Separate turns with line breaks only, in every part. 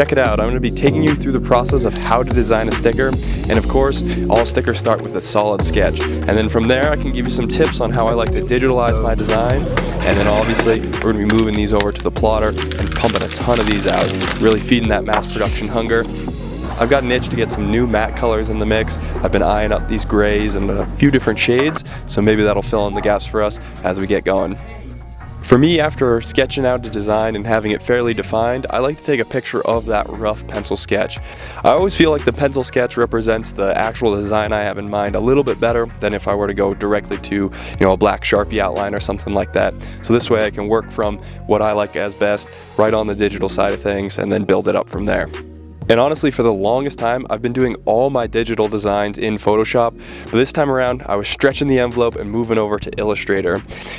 check it out. I'm going to be taking you through the process of how to design a sticker, and of course, all stickers start with a solid sketch. And then from there, I can give you some tips on how I like to digitalize my designs, and then obviously, we're going to be moving these over to the plotter and pumping a ton of these out, really feeding that mass production hunger. I've got an itch to get some new matte colors in the mix. I've been eyeing up these grays and a few different shades, so maybe that'll fill in the gaps for us as we get going. For me, after sketching out a design and having it fairly defined, I like to take a picture of that rough pencil sketch. I always feel like the pencil sketch represents the actual design I have in mind a little bit better than if I were to go directly to, a black Sharpie outline or something like that. So this way I can work from what I like as best right on the digital side of things and then build it up from there. And honestly, for the longest time, I've been doing all my digital designs in Photoshop, but this time around, I was stretching the envelope and moving over to Illustrator.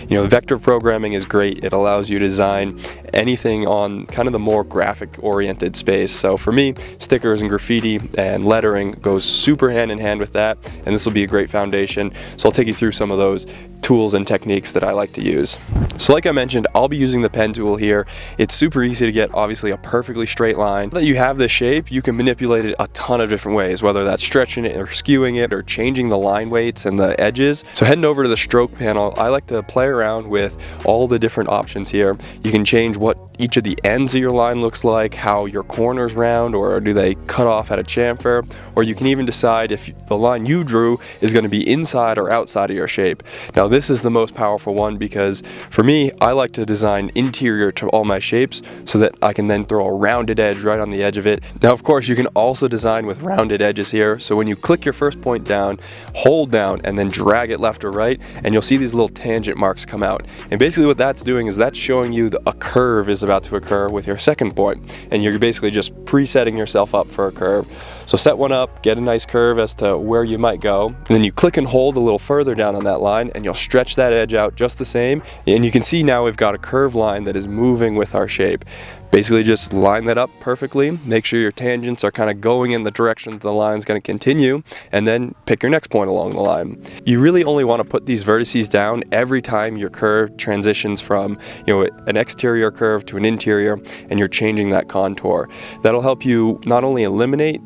Vector programming is great. It allows you to design anything on kind of the more graphic-oriented space. So for me, stickers and graffiti and lettering goes super hand in hand with that, and this will be a great foundation. So I'll take you through some of those tools and techniques that I like to use. So like I mentioned, I'll be using the pen tool here. It's super easy to get obviously a perfectly straight line. Now that you have this shape, you can manipulate it a ton of different ways, whether that's stretching it or skewing it or changing the line weights and the edges. So heading over to the stroke panel, I like to play around with all the different options here. You can change what each of the ends of your line looks like, how your corners round, or do they cut off at a chamfer, or you can even decide if the line you drew is going to be inside or outside of your shape. Now this is the most powerful one because for me, I like to design interior to all my shapes so that I can then throw a rounded edge right on the edge of it. Now of course you can also design with rounded edges here, so when you click your first point down, hold down and then drag it left or right, and you'll see these little tangent marks come out. And basically what that's doing is that's showing you that a curve is about to occur with your second point, and you're basically just presetting yourself up for a curve. So set one up, get a nice curve as to where you might go, and then you click and hold a little further down on that line and you'll stretch that edge out just the same, and you can see now we've got a curved line that is moving with our shape. Basically just line that up perfectly, make sure your tangents are kind of going in the direction that the line is going to continue, and then pick your next point along the line. You really only want to put these vertices down every time your curve transitions from an exterior curve to an interior and you're changing that contour. That'll help you not only eliminate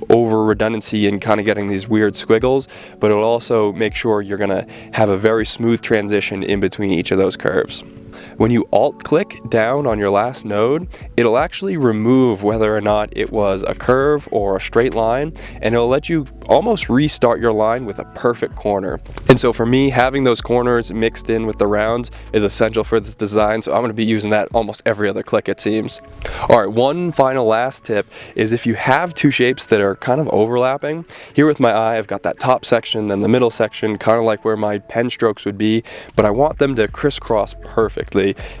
over redundancy and kind of getting these weird squiggles, but it'll also make sure you're going to have a very smooth transition in between each of those curves. When you alt-click down on your last node, it'll actually remove whether or not it was a curve or a straight line, and it'll let you almost restart your line with a perfect corner. And so for me, having those corners mixed in with the rounds is essential for this design, so I'm going to be using that almost every other click, it seems. Alright, one final last tip is if you have two shapes that are kind of overlapping, here with my eye I've got that top section and the middle section, kind of like where my pen strokes would be, but I want them to crisscross perfectly,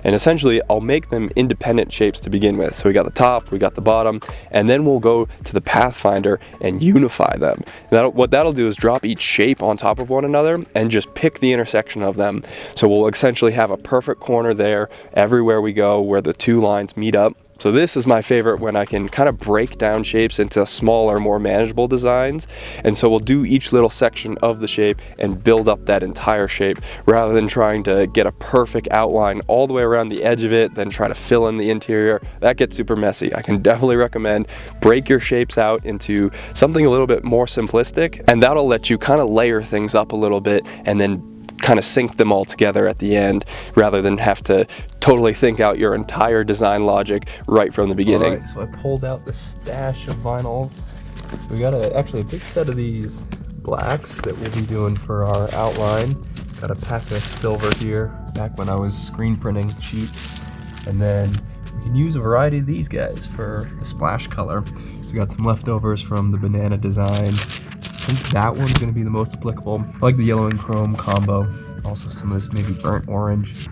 and essentially I'll make them independent shapes to begin with. So we got the top, we got the bottom, and then we'll go to the Pathfinder and unify them. What that'll do is drop each shape on top of one another and just pick the intersection of them. So we'll essentially have a perfect corner there everywhere we go where the two lines meet up. So this is my favorite when I can kind of break down shapes into smaller, more manageable designs. And so we'll do each little section of the shape and build up that entire shape rather than trying to get a perfect outline all the way around the edge of it, then try to fill in the interior. That gets super messy. I can definitely recommend break your shapes out into something a little bit more simplistic, and that'll let you kind of layer things up a little bit and then kind of sync them all together at the end rather than have to totally think out your entire design logic right from the beginning. Alright, so I pulled out the stash of vinyls. So we got actually a big set of these blacks that we'll be doing for our outline. Got a pack of silver here, back when I was screen printing sheets. And then we can use a variety of these guys for the splash color. So we got some leftovers from the banana design. I think that one's going to be the most applicable. I like the yellow and chrome combo. Also some of this maybe burnt orange.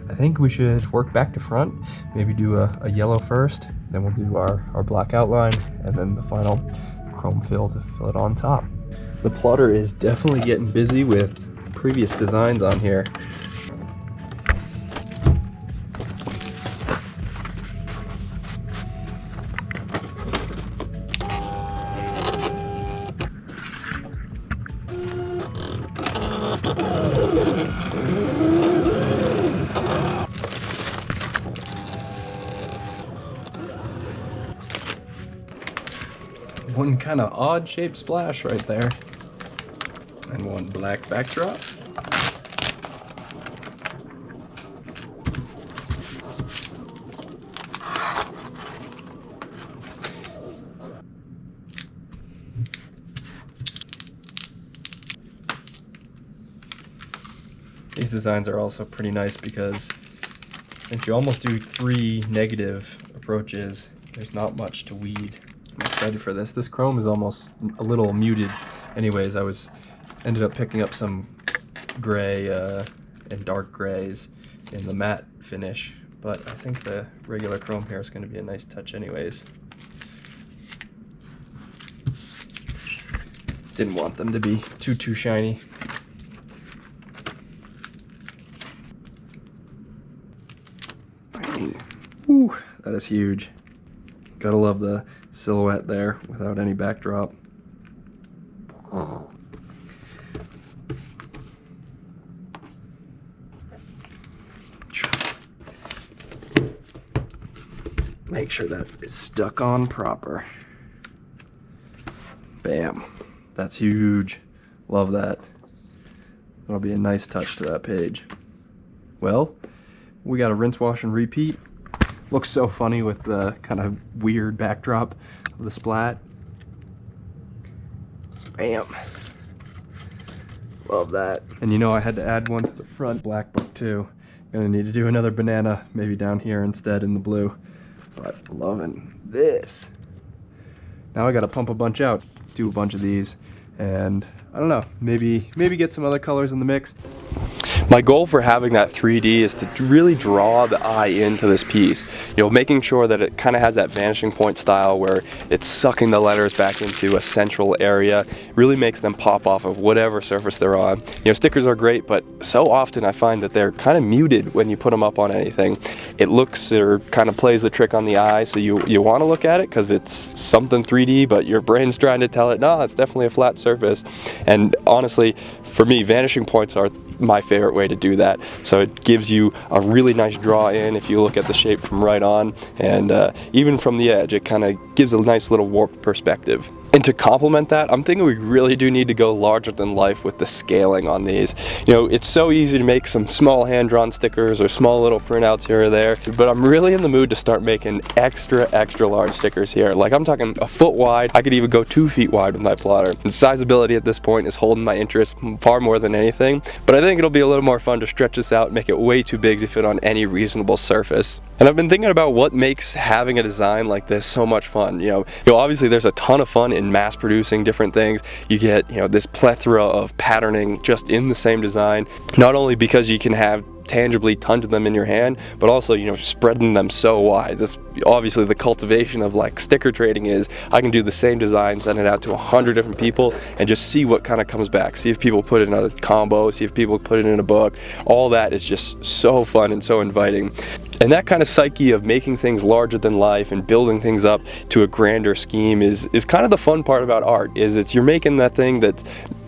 I think we should work back to front. Maybe do a yellow first, then we'll do our black outline, and then the final chrome fill to fill it on top. The plotter is definitely getting busy with previous designs on here. one kind of odd shaped splash right there. And one black backdrop. These designs are also pretty nice because since you almost do 3 negative approaches, there's not much to weed. I'm excited for this. This chrome is almost a little muted. Anyways, ended up picking up some gray and dark grays in the matte finish, but I think the regular chrome here is going to be a nice touch anyways. Didn't want them to be too shiny. Ooh, that is huge. Gotta love the silhouette there without any backdrop. Make sure that is stuck on proper. Bam. That's huge. Love that. That'll be a nice touch to that page. Well, we got a rinse, wash, and repeat. Looks so funny with the kind of weird backdrop of the splat. Bam. Love that. And you know I had to add one to the front black book too. Gonna need to do another banana, maybe down here instead in the blue. But loving this. Now I gotta pump a bunch out, do a bunch of these, and I don't know, maybe get some other colors in the mix. My goal for having that 3D is to really draw the eye into this piece. You know, making sure that it kind of has that vanishing point style where it's sucking the letters back into a central area. Really makes them pop off of whatever surface they're on. You know, stickers are great, but so often I find that they're kind of muted when you put them up on anything. It looks or kind of plays the trick on the eye, so you want to look at it because it's something 3D, but your brain's trying to tell it, no, it's definitely a flat surface. And honestly, for me, vanishing points are my favorite way to do that. So it gives you a really nice draw in if you look at the shape from right on, and even from the edge, it kind of gives a nice little warped perspective. And to complement that, I'm thinking we really do need to go larger than life with the scaling on these. You know, it's so easy to make some small hand-drawn stickers or small little printouts here or there, but I'm really in the mood to start making extra large stickers here. Like, I'm talking a foot wide. I could even go 2 feet wide with my plotter. And sizability at this point is holding my interest far more than anything, but I think it'll be a little more fun to stretch this out and make it way too big to fit on any reasonable surface. And I've been thinking about what makes having a design like this so much fun. You know, obviously there's a ton of fun in mass producing different things. You get, you know, this plethora of patterning just in the same design, not only because you can have tangibly tons of them in your hand, but also, you know, spreading them so wide. That's obviously the cultivation of like sticker trading is I can do the same design, send it out to 100 different people and just see what kind of comes back. See if people put it in a combo, see if people put it in a book. All that is just so fun and so inviting. And that kind of psyche of making things larger than life and building things up to a grander scheme is kind of the fun part about art, is you're making that thing that's,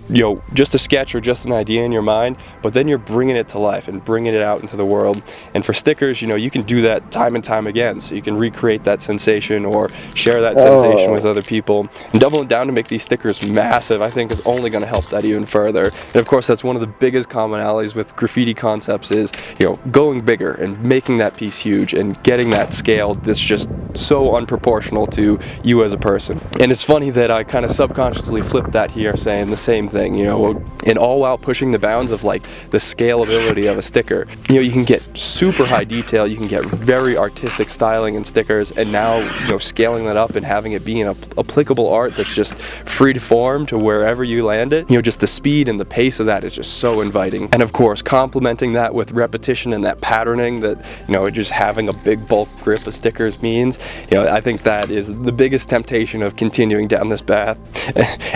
you know, just a sketch or just an idea in your mind, but then you're bringing it to life and bringing it out into the world. And for stickers, you know, you can do that time and time again, so you can recreate that sensation or share that sensation with other people. And doubling down to make these stickers massive, I think, is only going to help that even further. And of course, that's one of the biggest commonalities with graffiti concepts is, you know, going bigger and making that piece huge and getting that scale that's just so unproportional to you as a person. And it's funny that I kind of subconsciously flipped that here, saying the same thing. You know, and all while pushing the bounds of like the scalability of a sticker. You know, you can get super high detail, you can get very artistic styling in stickers, and now, you know, scaling that up and having it be an applicable art that's just free to form to wherever you land it. You know, just the speed and the pace of that is just so inviting. And of course, complementing that with repetition and that patterning that, you know, just having a big bulk grip of stickers means, you know, I think that is the biggest temptation of continuing down this path.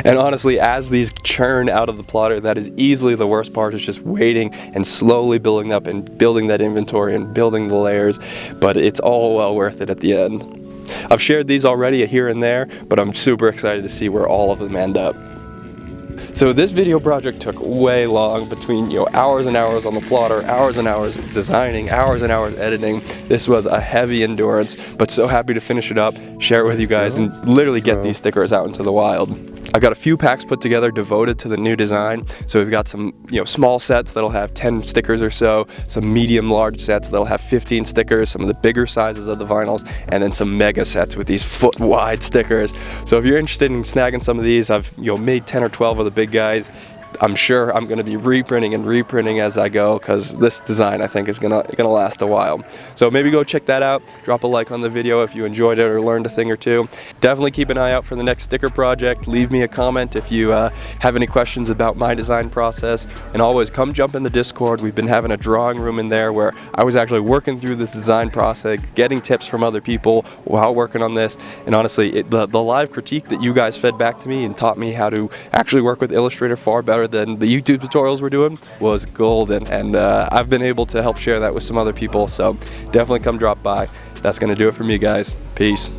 And honestly, as these churn out of the plotter, that is easily the worst part, is just waiting and slowly building up and building that inventory and building the layers, but it's all well worth it at the end. I've shared these already here and there, but I'm super excited to see where all of them end up. So this video project took way long, between hours and hours on the plotter, hours and hours designing, hours and hours editing. This was a heavy endurance, but so happy to finish it up, share it with you guys, and literally get these stickers out into the wild. I've got a few packs put together devoted to the new design. So we've got some small sets that'll have 10 stickers or so, some medium large sets that'll have 15 stickers, some of the bigger sizes of the vinyls, and then some mega sets with these foot wide stickers. So if you're interested in snagging some of these, I've made 10 or 12 of the big guys. I'm sure I'm going to be reprinting as I go, because this design I think is gonna last a while. So maybe go check that out. Drop a like on the video if you enjoyed it or learned a thing or two. Definitely keep an eye out for the next sticker project. Leave me a comment if you have any questions about my design process, and always come jump in the Discord. We've been having a drawing room in there where I was actually working through this design process, getting tips from other people while working on this, and honestly the live critique that you guys fed back to me and taught me how to actually work with Illustrator far better than the YouTube tutorials we're doing was golden, and I've been able to help share that with some other people, so definitely come drop by. That's gonna do it for me, guys. Peace.